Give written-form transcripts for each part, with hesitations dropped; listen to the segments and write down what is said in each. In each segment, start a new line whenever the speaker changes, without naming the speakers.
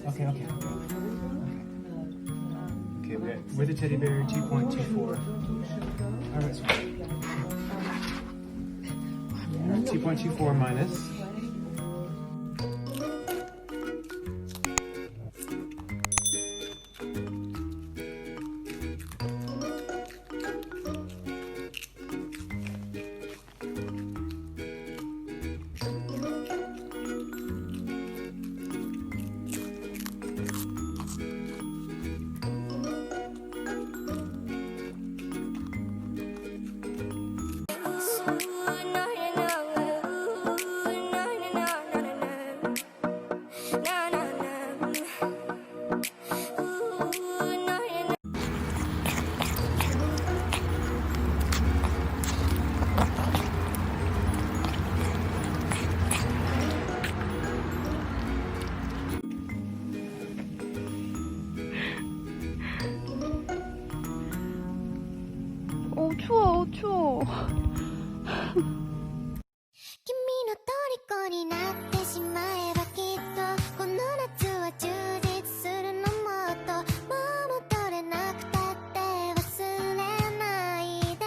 Okay. Okay, we got with a teddy bear 2.24. Alright, so 2.24 minus.
추워 추워.
君の虜になってしまえばきっとこの夏は充実するのもっともう戻れなくたって忘れないで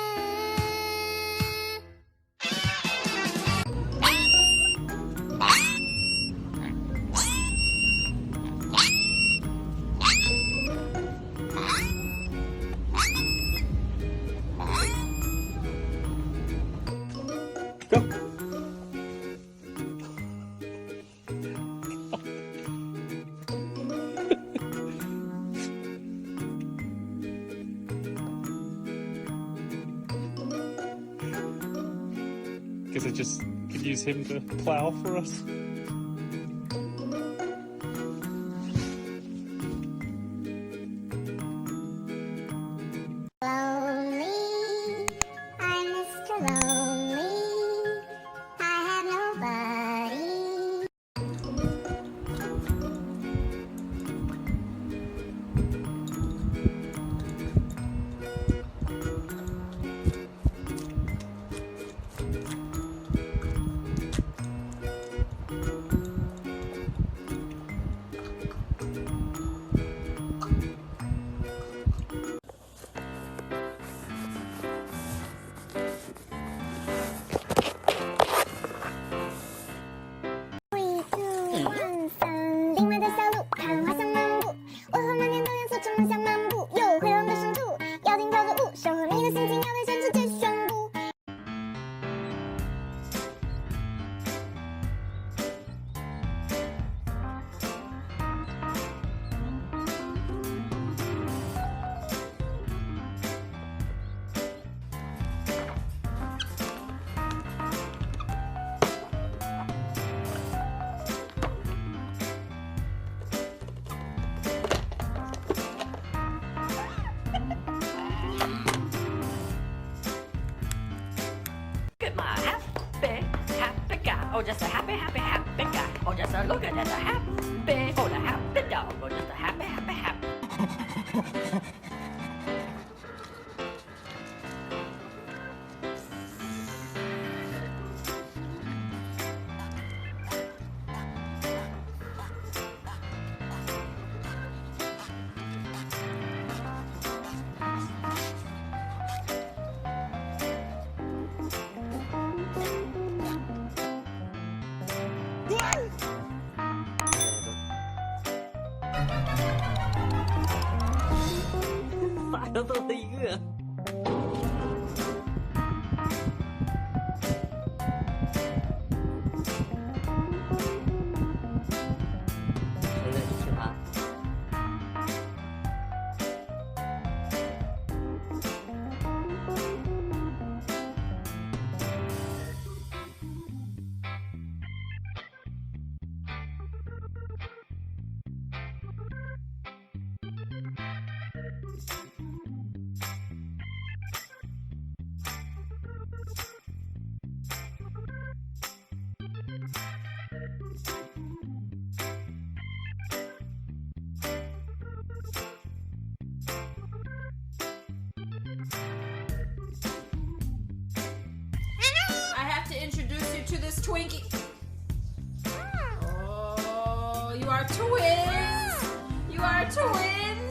Go! Guess I just could use him to plow for us.
Lonely, I'm Mr. Lonely. I have nobody.
Or just a happy, happy, happy guy. Or just a looking at a happy, or a happy dog. Or just a happy, happy, happy.
都做了一个。谁的是奇葩？Introduce
you to this Twinkie. Oh, you are twins. You are twins.